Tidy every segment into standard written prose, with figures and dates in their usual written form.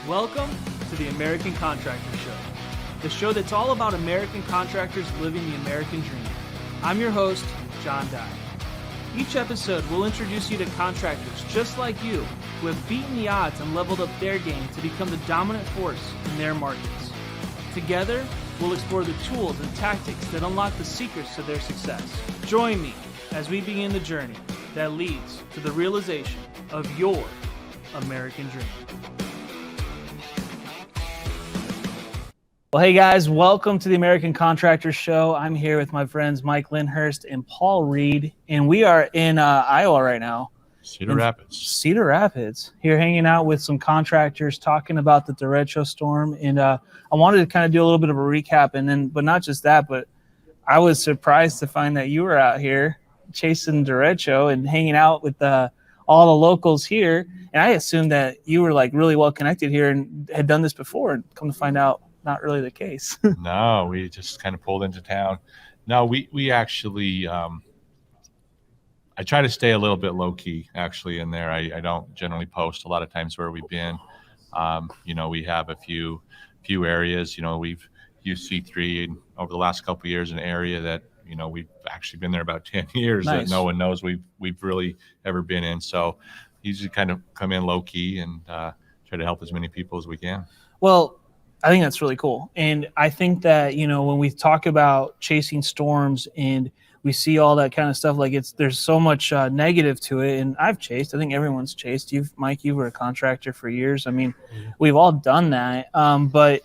Welcome to the American Contractor Show, the show that's all about American contractors living the American dream. I'm your host, John Dye. Each episode will introduce you to contractors just like you who have beaten the odds and leveled up their game to become the dominant force in their markets. Together, we'll explore the tools and tactics that unlock the secrets to their success. Join me as we begin the journey that leads to the realization of your American dream. Well, hey guys, welcome to the American Contractor Show. I'm here with my friends Mike Lyndhurst and Paul Reed, and we are in Iowa right now. Cedar Rapids. Here hanging out with some contractors talking about the derecho storm. And I wanted to kind of do a little bit of a recap, but not just that, but I was surprised to find that you were out here chasing derecho and hanging out with all the locals here. And I assumed that you were like really well connected here and had done this before, and come to find out, not really the case. No, we just kind of pulled into town. No, we actually, I try to stay a little bit low key actually in there. I don't generally post a lot of times where we've been. We have a few areas, we've used C3 over the last couple of years, an area that, we've actually been there about 10 years. Nice. That no one knows we've really ever been in. So usually kind of come in low key and try to help as many people as we can. Well, I think that's really cool. And I think that, when we talk about chasing storms and we see all that kind of stuff, like there's so much negative to it. And I've chased, I think everyone's chased. Mike, you were a contractor for years. I mean, we've all done that. But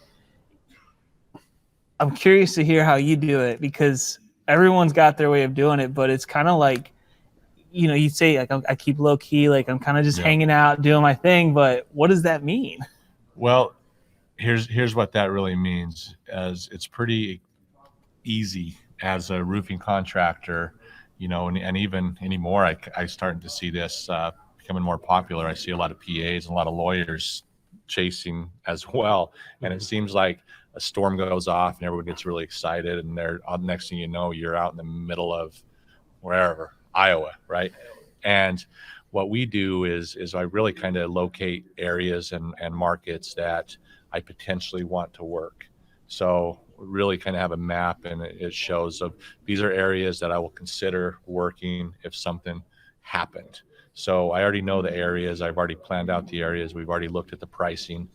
I'm curious to hear how you do it, because everyone's got their way of doing it, but it's kind of like, you say like, I keep low key, like I'm kind of just hanging out, doing my thing. But what does that mean? Well, here's what that really means. As it's pretty easy as a roofing contractor, and even anymore, I starting to see this becoming more popular. I see a lot of PAs and a lot of lawyers chasing as well. And it seems like a storm goes off and everyone gets really excited, and they're next thing you know, you're out in the middle of wherever, Iowa, right? And what we do is I really kind of locate areas and markets that I potentially want to work. So really kind of have a map, and it shows of these are areas that I will consider working if something happened. So I already know the areas. I've already planned out the areas. We've already looked at the pricing.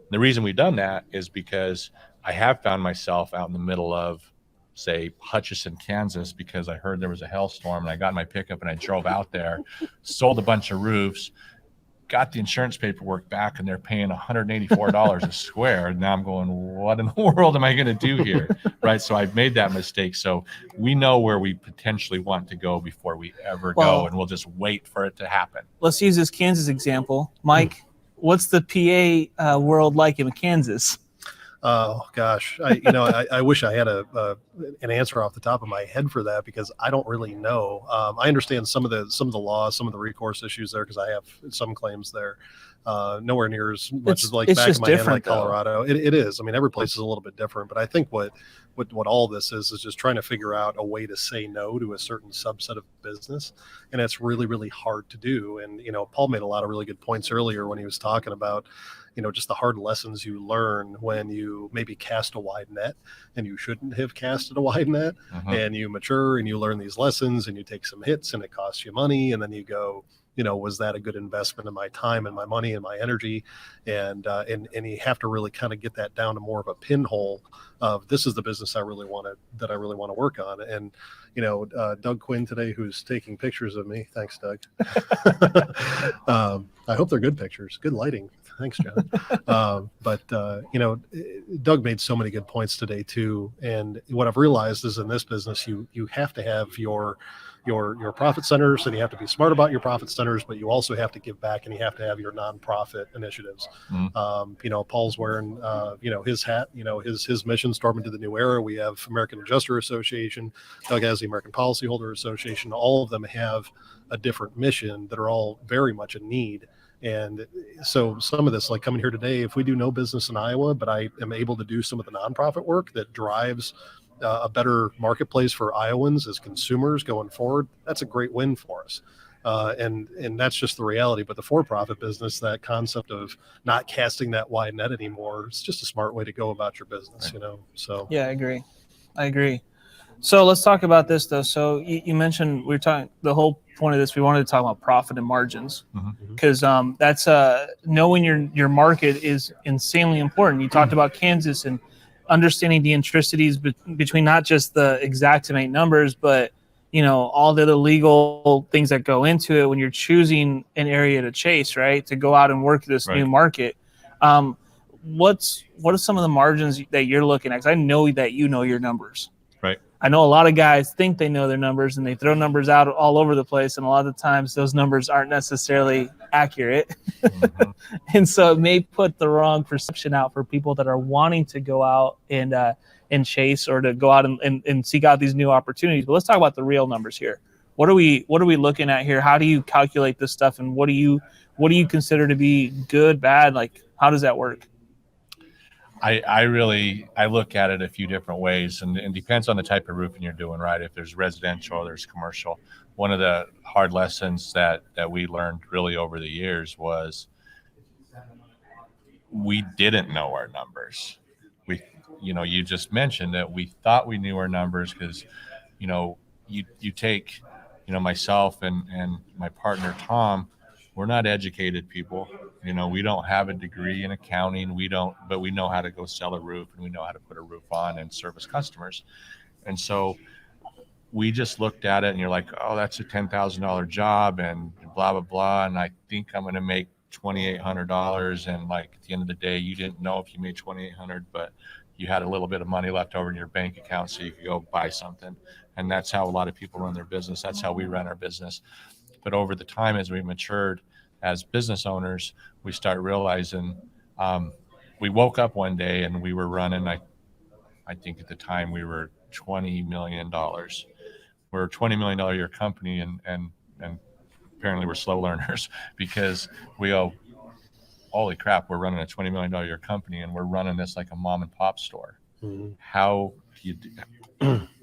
The reason we've done that is because I have found myself out in the middle of, say, Hutchinson, Kansas, because I heard there was a hailstorm, and I got in my pickup and I drove out there, sold a bunch of roofs, got the insurance paperwork back, and they're paying $184 a square. And now I'm going, what in the world am I going to do here? Right. So I've made that mistake. So we know where we potentially want to go before we ever go, and we'll just wait for it to happen. Let's use this Kansas example. Mike, what's the PA world like in Kansas? Oh gosh, I wish I had an answer off the top of my head for that, because I don't really know. I understand some of the laws, some of the recourse issues there, because I have some claims there. Nowhere near as much as like back of my hand, like Colorado. It is. I mean, every place is a little bit different, but I think what all this is just trying to figure out a way to say no to a certain subset of business, and it's really, really hard to do. And Paul made a lot of really good points earlier when he was talking about just the hard lessons you learn when you maybe cast a wide net and you shouldn't have casted a wide net. And you mature and you learn these lessons and you take some hits and it costs you money. And then you go, was that a good investment of my time and my money and my energy? And you have to really kind of get that down to more of a pinhole of, this is the business I really want to work on. And, Doug Quinn today, who's taking pictures of me. Thanks, Doug. I hope they're good pictures, good lighting. Thanks, John. Doug made so many good points today too. And what I've realized is, in this business, you have to have your profit centers, and you have to be smart about your profit centers, but you also have to give back, and you have to have your nonprofit initiatives. Paul's wearing, his hat, his mission, storm into the new era. We have American Adjuster Association. Doug has the American Policyholder Association. All of them have a different mission that are all very much in need. And so some of this, like coming here today, if we do no business in Iowa, but I am able to do some of the nonprofit work that drives a better marketplace for Iowans as consumers going forward, that's a great win for us. And that's just the reality. But the for-profit business, that concept of not casting that wide net anymore, it's just a smart way to go about your business, So Yeah, I agree. So let's talk about this though. So you mentioned we were talking, the whole point of this, we wanted to talk about profit and margins, because that's knowing your market is insanely important. You talked about Kansas and understanding the intricacies between not just the exactimate numbers, but all the other legal things that go into it when you're choosing an area to chase, right? To go out and work this new market. What are some of the margins that you're looking at? 'Cause I know that you know your numbers. Right. I know a lot of guys think they know their numbers and they throw numbers out all over the place. And a lot of the times those numbers aren't necessarily accurate. And so it may put the wrong perception out for people that are wanting to go out and chase, or to go out and seek out these new opportunities. But let's talk about the real numbers here. What are we looking at here? How do you calculate this stuff? And what do you consider to be good, bad? Like, how does that work? I look at it a few different ways, and it depends on the type of roofing you're doing, right? If there's residential, there's commercial. One of the hard lessons that we learned really over the years was we didn't know our numbers. You just mentioned that we thought we knew our numbers because, you take, myself and my partner, Tom, we're not educated people. We don't have a degree in accounting. But we know how to go sell a roof, and we know how to put a roof on and service customers. And so we just looked at it, and you're like, oh, that's a $10,000 job and blah, blah, blah. And I think I'm going to make $2,800. And like at the end of the day, you didn't know if you made $2,800, but you had a little bit of money left over in your bank account so you could go buy something. And that's how a lot of people run their business. That's how we run our business. But over the time, as we matured as business owners, we start realizing, we woke up one day and we were running, I think at the time we were $20 million. We're a $20 million a year company, and apparently we're slow learners because we go, holy crap, we're running a $20 million a year company and we're running this like a mom and pop store. How do you do that?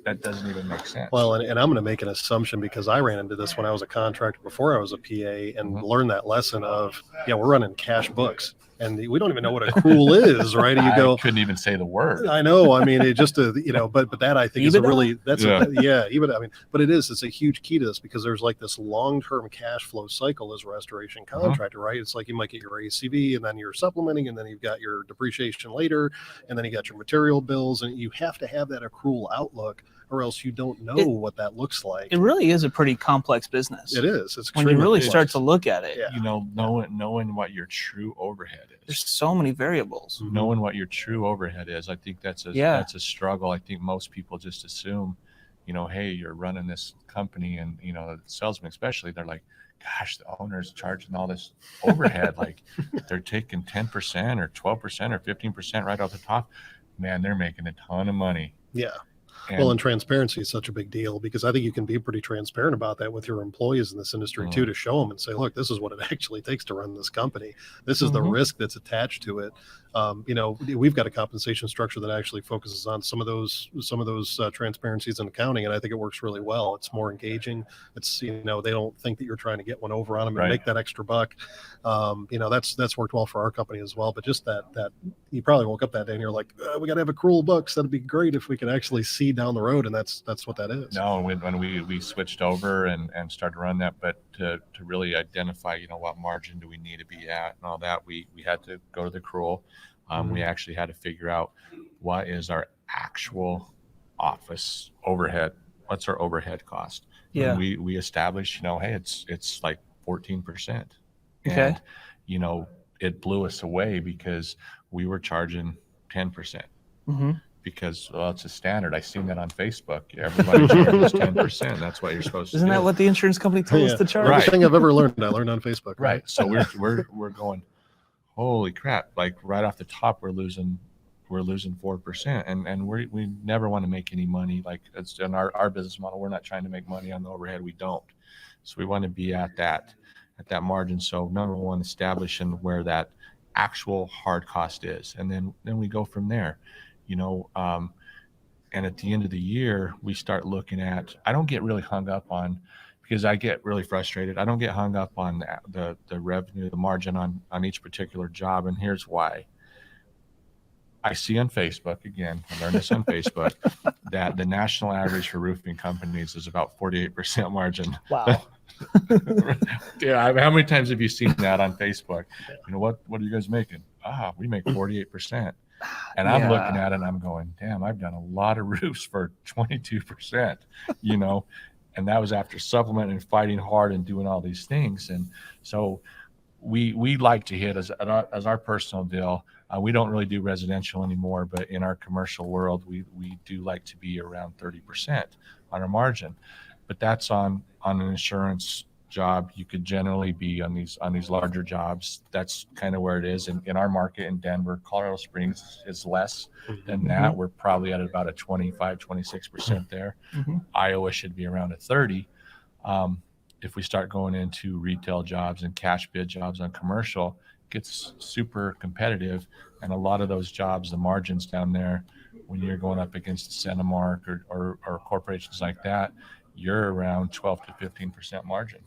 That doesn't even make sense. Well, and I'm going to make an assumption because I ran into this when I was a contractor before I was a PA, and learned that lesson of, we're running cash books. And we don't even know what accrual is, right? And you go, I couldn't even say the word. I know. I mean, it just, but that I think is a really, that's but it's a huge key to this, because there's like this long-term cash flow cycle as a restoration contractor, right? It's like you might get your ACV, and then you're supplementing, and then you've got your depreciation later, and then you got your material bills, and you have to have that accrual outlook, or else you don't know what that looks like. It really is a pretty complex business. It is. It's when you really start to look at it. Yeah. Knowing what your true overhead is. There's so many variables. Knowing what your true overhead is, I think that's a struggle. I think most people just assume, hey, you're running this company, and the salesman especially, they're like, gosh, the owner's charging all this overhead. Like they're taking 10% or 12% or 15% right off the top. Man, they're making a ton of money. Yeah. And transparency is such a big deal, because I think you can be pretty transparent about that with your employees in this industry too, to show them and say, look, this is what it actually takes to run this company. This is the risk that's attached to it. We've got a compensation structure that actually focuses on some of those transparencies in accounting, and I think it works really well. It's more engaging. It's they don't think that you're trying to get one over on them and make that extra buck. That's worked well for our company as well. But just that you probably woke up that day and you're like, we got to have accrual books. That'd be great if we could actually see down the road, and that's what that is. No, when we switched over and started to run that, but to really identify, what margin do we need to be at and all that, we had to go to the accrual. We actually had to figure out what is our actual office overhead. What's our overhead cost? Yeah. And we established, hey, it's like 14%. Okay. And, it blew us away because we were charging 10%. Because it's a standard. I seen that on Facebook. Everybody charges 10%. That's what you're supposed to do. Isn't that what the insurance company told us to charge? Right. Everything I've ever learned, I learned on Facebook. Right. So we're going, holy crap! Like right off the top, we're losing 4%, and we never want to make any money. Like it's in our business model. We're not trying to make money on the overhead. We don't. So we want to be at that margin. So number one, establishing where that actual hard cost is, and then we go from there. And at the end of the year, we start looking at, I don't get really hung up on, because I get really frustrated. I don't get hung up on the revenue, the margin on each particular job. And here's why. I see on Facebook, again, I learned this on Facebook, that the national average for roofing companies is about 48% margin. Wow. Yeah, how many times have you seen that on Facebook? What are you guys making? We make 48%. And I'm looking at it and I'm going, damn, I've done a lot of roofs for 22%, and that was after supplementing and fighting hard and doing all these things. And so we like to hit as our personal deal. We don't really do residential anymore, but in our commercial world, we do like to be around 30% on our margin. But that's on an insurance job. You could generally be on these larger jobs. That's kind of where it is. In our market in Denver, Colorado Springs is less than that. We're probably at about a 26% there. Iowa should be around a 30. If we start going into retail jobs and cash bid jobs on commercial, it gets super competitive. And a lot of those jobs, the margins down there, when you're going up against Centimark or corporations like that, you're around 12 to 15% margin.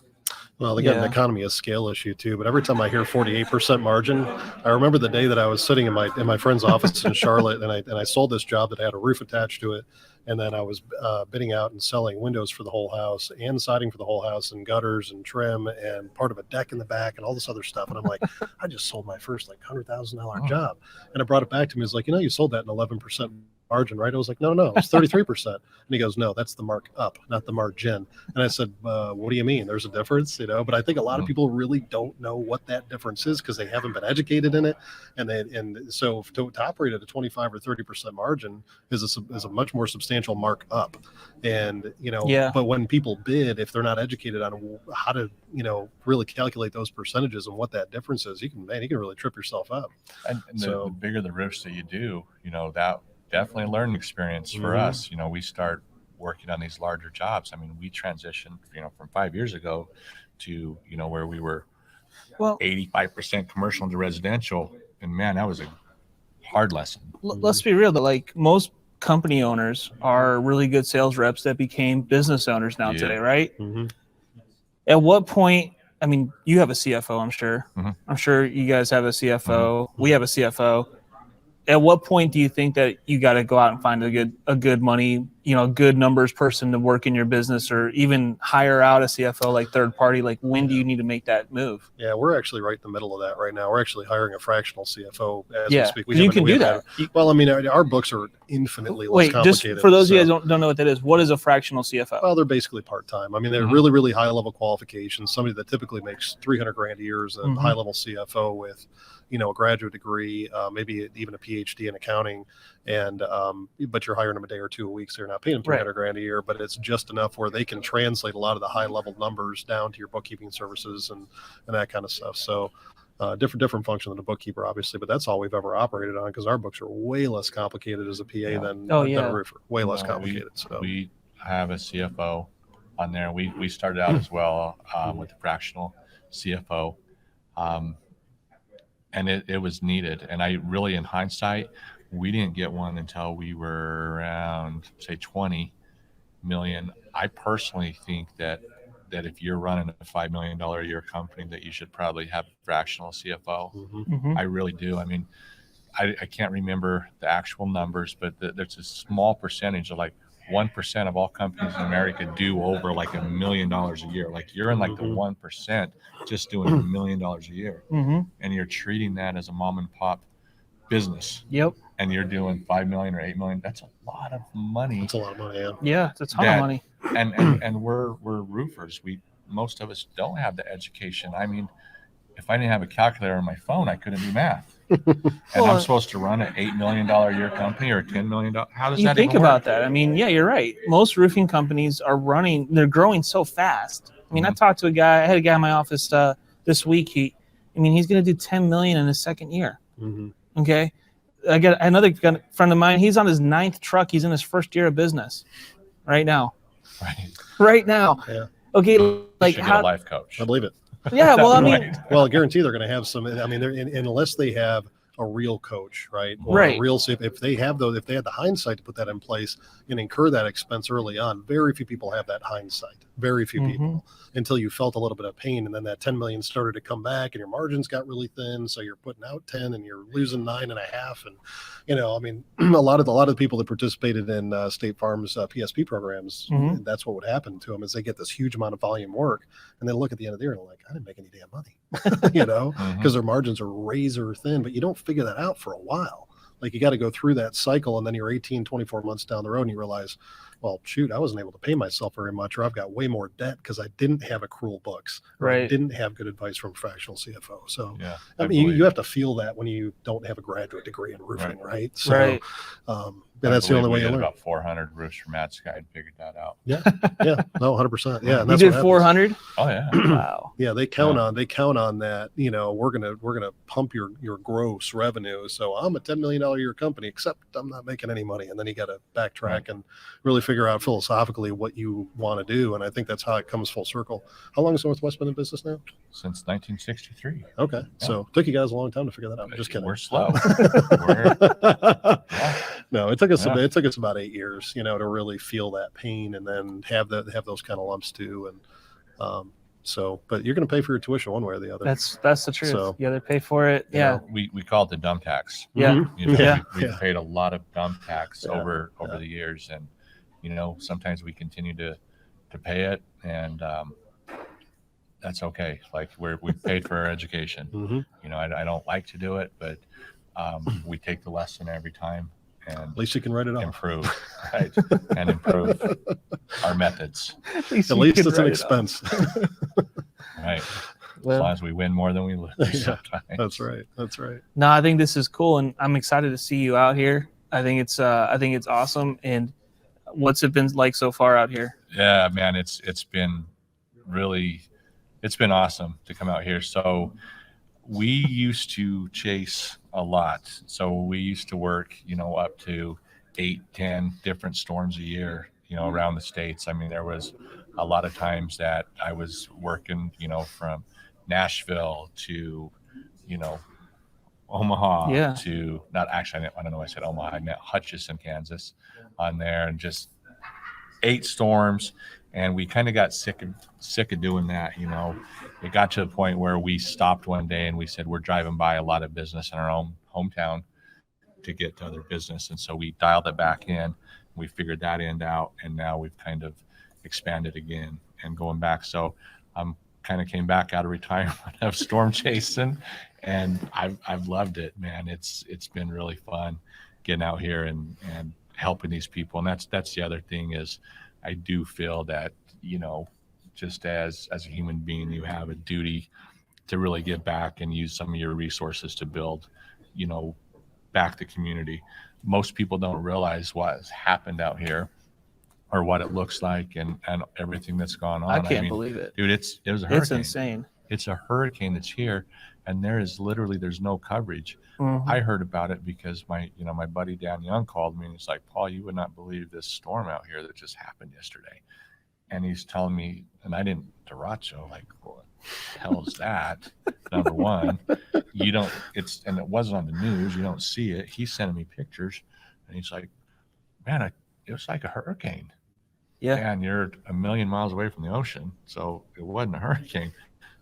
Well, they got an economy of scale issue too. But every time I hear 48% margin, I remember the day that I was sitting in my friend's office in Charlotte, and I sold this job that had a roof attached to it, and then I was bidding out and selling windows for the whole house and siding for the whole house and gutters and trim and part of a deck in the back and all this other stuff. And I'm like, I just sold my first $100,000 job, and I brought it back to me. He's like, you sold that in 11% margin, right? I was like, no, it's 33%. And he goes, no, that's the mark up, not the margin. And I said, what do you mean? There's a difference, But I think a lot of people really don't know what that difference is because they haven't been educated in it. And so to operate at a 25 or 30% margin is a much more substantial mark up. And, but when people bid, if they're not educated on how to, really calculate those percentages and what that difference is, you can really trip yourself up. And the bigger the roofs that you do, that definitely a learning experience for us. We start working on these larger jobs. I mean, we transitioned, from 5 years ago to, where we were 85% commercial into residential. And man, that was a hard lesson. Let's be real, like most company owners are really good sales reps that became business owners now today, right? At what point, I mean, you have a CFO, I'm sure. I'm sure you guys have a CFO. We have a CFO. At what point do you think that you got to go out and find a good money, good numbers person to work in your business, or even hire out a CFO, like third party? Like, when do you need to make that move? Yeah, we're actually right in the middle of that right now. We're actually hiring a fractional CFO as we speak. You can do that. Well, I mean, our books are infinitely less complicated. Just for those of you guys don't know what that is, what is a fractional CFO? Well, they're basically part-time. I mean, they're really, really high-level qualifications. Somebody that typically makes $300,000 a year is a high-level CFO with a graduate degree, maybe even a PhD in accounting, and but you're hiring them a day or two a week, so you're not paying them $300,000 a year, but it's just enough where they can translate a lot of the high level numbers down to your bookkeeping services and that kind of stuff. So different function than a bookkeeper, obviously, but that's all we've ever operated on because our books are way less complicated as a PA than a roofer, way less complicated. We have a CFO on there. We started out as well with the fractional CFO. And it was needed. And I really, in hindsight, we didn't get one until we were around, say, 20 million. I personally think that if you're running a $5 million a year company, that you should probably have a fractional CFO. I really do. I mean, I can't remember the actual numbers, but there's a small percentage of 1% of all companies in America do over $1 million a year. Like you're in the 1% just doing $1 million a year. And you're treating that as a mom and pop business. And you're doing 5 million or 8 million. That's a lot of money. That's a lot of money. Yeah, it's a ton of money. And we're roofers. Most of us don't have the education. I mean, if I didn't have a calculator on my phone, I couldn't do math. And I'm supposed to run an $8 million a year company or a $10 million. How does that even work? You think about that. I mean, yeah, you're right. Most roofing companies they're growing so fast. I mean, I talked to I had a guy in my office this week. He's going to do 10 million in his second year. Okay. I got another friend of mine. He's on his 9th truck. He's in his first year of business right now. Right now. Yeah. How Okay. get a life coach. I believe it. Yeah, well, I mean, well, I guarantee they're going to have some. I mean, unless they have a real coach, right? Or Right. a real, if they have those, if they had the hindsight to put that in place and incur that expense early on, very few people have that hindsight. Very few people, until you felt a little bit of pain, and then that 10 million started to come back, and your margins got really thin. So you're putting out 10, and you're losing 9.5, and I mean, a lot of the people that participated in State Farm's PSP programs, that's what would happen to them is they get this huge amount of volume work, and they look at the end of the year and they're like, I didn't make any damn money, because their margins are razor thin. But you don't figure that out for a while. Like, you got to go through that cycle, and then you're 18, 24 months down the road, and you realize, well, shoot, I wasn't able to pay myself very much, or I've got way more debt because I didn't have accrual books, or I didn't have good advice from a fractional CFO. So, I mean, you have to feel that when you don't have a graduate degree in roofing, right? So, and that's the only way you learn. About 400 roofs from Matt Sky and figured that out. Yeah, no, 100%. Yeah, and you that's did 400. Oh yeah. Wow. Yeah, they count on that. We're gonna pump your gross revenue. So I'm a $10 million a year company, except I'm not making any money. And then you got to backtrack and really figure out philosophically what you want to do. And I think that's how it comes full circle. How long has Northwest been in business now? Since 1963. Okay, so it took you guys a long time to figure that out. I'm just kidding. We're slow. No, it took us about 8 years, to really feel that pain, and then have those kind of lumps too. And but you're going to pay for your tuition one way or the other. That's the truth. So, you either pay for it. Yeah. We call it the dump tax. Yeah. We've paid a lot of dump tax over the years, and sometimes we continue to pay it, and that's okay. Like, we paid for our education. I don't like to do it, but we take the lesson every time. And at least you can write it off. Improve, right? And improve our methods. At least it's an expense. Right. As long as we win more than we lose. Sometimes. That's right. No, I think this is cool, and I'm excited to see you out here. I think it's awesome. And what's it been like so far out here? Yeah, man, it's been awesome to come out here. So we used to chase a lot. So we used to work, up to 8-10 different storms a year, around the States. I mean, there was a lot of times that I was working, from Nashville to, Omaha to, not actually, I don't know why I said Omaha, I meant Hutchinson, Kansas on there, and just 8 storms. And we kind of got sick of doing that. It got to the point where we stopped one day and we said, we're driving by a lot of business in our own hometown to get to other business. And so we dialed it back in, we figured that end out, and now we've kind of expanded again and going back. So I'm kind of came back out of retirement of storm chasing, and I've loved it, man. It's been really fun getting out here and helping these people. And that's the other thing is, I do feel that, just as a human being, you have a duty to really give back and use some of your resources to build, back the community. Most people don't realize what has happened out here or what it looks like and everything that's gone on. I mean, believe it. Dude, it was a hurricane. It's insane. It's a hurricane that's here, and there's no coverage. I heard about it because my buddy Dan Young called me, and he's like, Paul, you would not believe this storm out here that just happened yesterday. And he's telling me, and I didn't, Derecho, like, what the hell is that? Number one, and it wasn't on the news. You don't see it. He's sending me pictures, and he's like, man, it was like a hurricane. Yeah. And you're a million miles away from the ocean, so it wasn't a hurricane.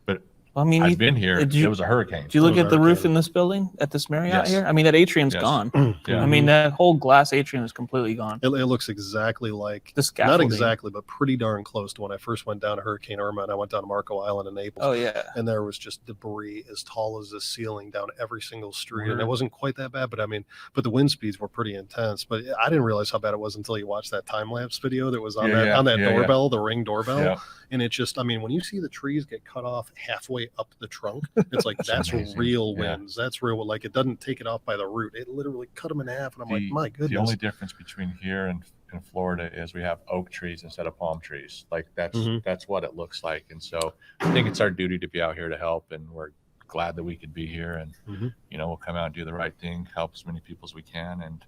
But I mean, I've been here. It was a hurricane. Did you look at the roof in this building at this Marriott here? I mean, that atrium's gone. Yeah. I mean, that whole glass atrium is completely gone. It looks exactly like, the scaffolding. Not exactly, but pretty darn close to when I first went down to Hurricane Irma, and I went down to Marco Island in Naples. Oh, yeah. And there was just debris as tall as the ceiling down every single street. And it wasn't quite that bad, but the wind speeds were pretty intense. But I didn't realize how bad it was until you watched that time-lapse video that was on that doorbell, the Ring doorbell. Yeah. And it just, I mean, when you see the trees get cut off halfway up the trunk, it's like, that's real winds. That's real. Like, it doesn't take it off by the root. It literally cut them in half. And I'm like, my goodness. The only difference between here and in Florida is we have oak trees instead of palm trees. Like, that's what it looks like. And so I think it's our duty to be out here to help. And we're glad that we could be here. And, we'll come out and do the right thing, help as many people as we can, and,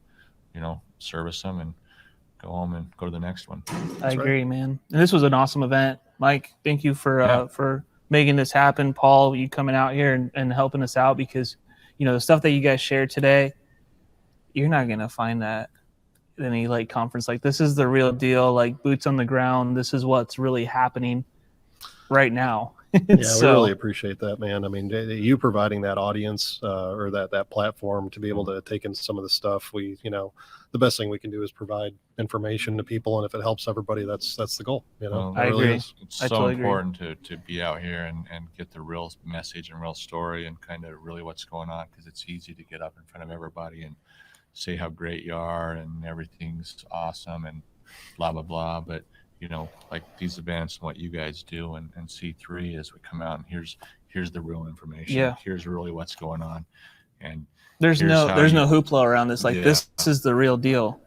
service them and go home and go to the next one. I agree, man. And this was an awesome event. Mike, thank you for making this happen. Paul, you coming out here and helping us out, because the stuff that you guys shared today, you're not going to find that at any like conference. Like, this is the real deal, like boots on the ground. This is what's really happening right now. Yeah, we really appreciate that, man. I mean, you providing that audience or that platform to be able to take in some of the stuff. The best thing we can do is provide information to people, and if it helps everybody, that's the goal. Well, I agree. It's so totally important to be out here and get the real message and real story and kind of really what's going on, because it's easy to get up in front of everybody and say how great you are and everything's awesome and blah blah blah, but like these events and what you guys do and C3 as we come out, and here's the real information. Yeah. Here's really what's going on, and there's no hoopla around this. Like, this is the real deal.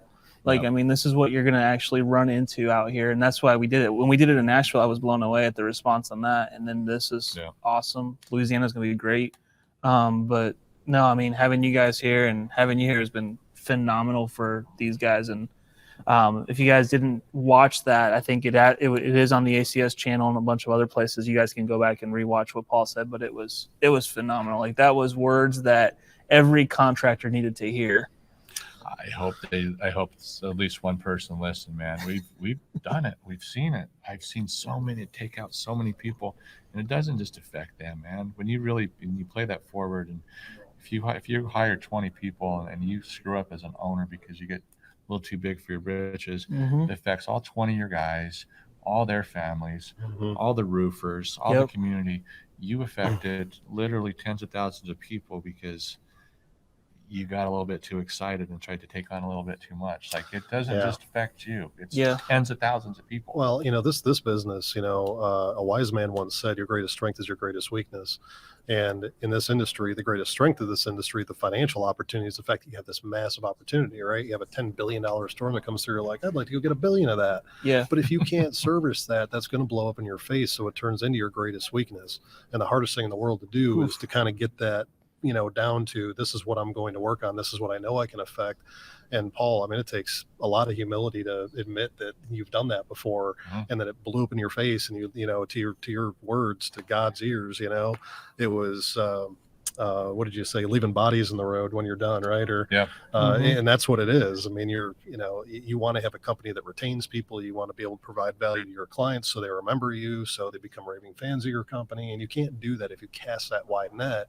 Like, I mean, this is what you're going to actually run into out here, and that's why we did it. When we did it in Nashville, I was blown away at the response on that, and then this is awesome. Louisiana's going to be great. But no, I mean, having you guys here and having you here has been phenomenal for these guys. And if you guys didn't watch that, I think it is on the ACS channel and a bunch of other places. You guys can go back and rewatch what Paul said, but it was phenomenal. Like, that was words that every contractor needed to hear. I hope at least one person listened, man. We've done it. We've seen it. I've seen so many take out so many people, and it doesn't just affect them, man. When you play that forward, and if you hire 20 people and you screw up as an owner because you get a little too big for your britches, it affects all 20 of your guys, all their families, all the roofers, all the community. You affected literally tens of thousands of people because you got a little bit too excited and tried to take on a little bit too much. Like, it doesn't just affect you. It's tens of thousands of people. Well, this business, a wise man once said, your greatest strength is your greatest weakness. And in this industry, the greatest strength of this industry, the financial opportunities, the fact that you have this massive opportunity, right? You have a $10 billion storm that comes through. You're like, I'd like to go get $1 billion of that. Yeah. But if you can't service that, that's going to blow up in your face. So it turns into your greatest weakness. And the hardest thing in the world to do is to kind of get that, down to, this is what I'm going to work on. This is what I know I can affect. And Paul, I mean, it takes a lot of humility to admit that you've done that before, and that it blew up in your face. And to your words, to God's ears, it was, what did you say? Leaving bodies in the road when you're done, right? Or and that's what it is. I mean, you want to have a company that retains people. You want to be able to provide value to your clients so they remember you, so they become raving fans of your company. And you can't do that if you cast that wide net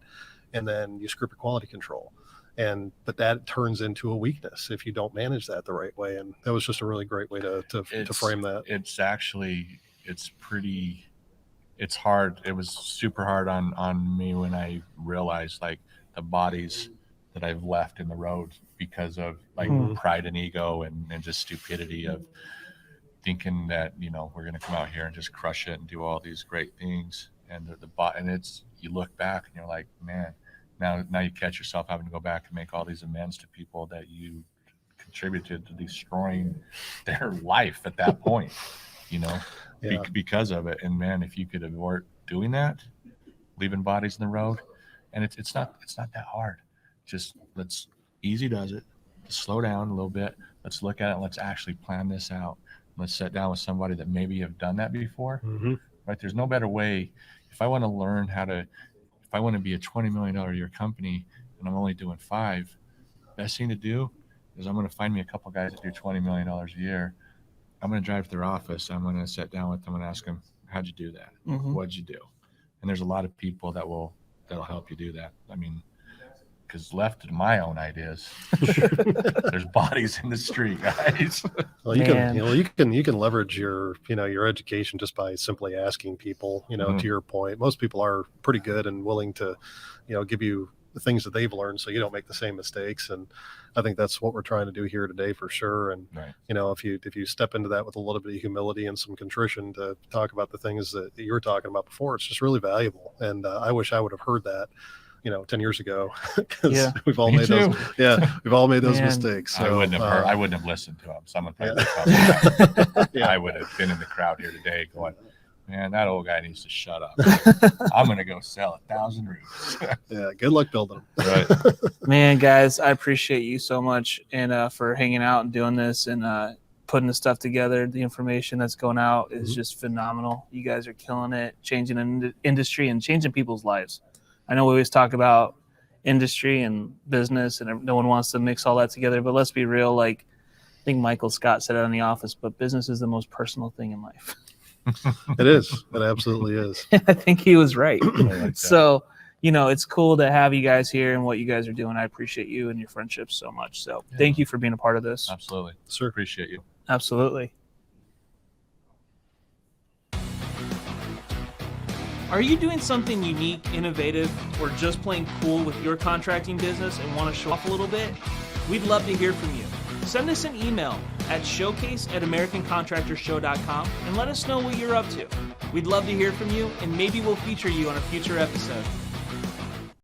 and then you screw up your quality control. But that turns into a weakness if you don't manage that the right way. And that was just a really great way to frame that. It's hard. It was super hard on me when I realized, like, the bodies that I've left in the road because of pride and ego and just stupidity of thinking that, we're going to come out here and just crush it and do all these great things. And you look back and you're like, man, now you catch yourself having to go back and make all these amends to people that you contributed to destroying their life at that point, because of it. And man, if you could avoid doing that, leaving bodies in the road, and it's not that hard. Just easy does it. Just slow down a little bit. Let's look at it. Let's actually plan this out. Let's sit down with somebody that maybe have done that before. Right? There's no better way. If I want to be a $20 million a year company and I'm only doing 5, best thing to do is I'm going to find me a couple of guys that do $20 million a year. I'm going to drive to their office. I'm going to sit down with them and ask them, how'd you do that? What'd you do? And there's a lot of people that'll help you do that. I mean, because left to my own ideas, there's bodies in the street, guys. Well, you can leverage your education just by simply asking people. To your point, most people are pretty good and willing to, give you the things that they've learned, so you don't make the same mistakes. And I think that's what we're trying to do here today for sure. And if you step into that with a little bit of humility and some contrition to talk about the things that you were talking about before, it's just really valuable. And I wish I would have heard that 10 years ago, because we've all made those. Yeah, we've all made those mistakes. So, I wouldn't have listened to him. Someone probably I would have been in the crowd here today going, man, that old guy needs to shut up. I'm going to go sell 1,000 roofs. Yeah, good luck building them. Right. Man, guys, I appreciate you so much and for hanging out and doing this and putting the stuff together. The information that's going out is just phenomenal. You guys are killing it, changing an industry and changing people's lives. I know we always talk about industry and business, and no one wants to mix all that together. But let's be real, like I think Michael Scott said it in The Office, but business is the most personal thing in life. It is. It absolutely is. I think he was right. Like So, it's cool to have you guys here and what you guys are doing. I appreciate you and your friendship so much. So thank you for being a part of this. Absolutely. Sir. Appreciate you. Absolutely. Are you doing something unique, innovative, or just plain cool with your contracting business and want to show off a little bit? We'd love to hear from you. Send us an email at showcase@americancontractorshow.com and let us know what you're up to. We'd love to hear from you, and maybe we'll feature you on a future episode.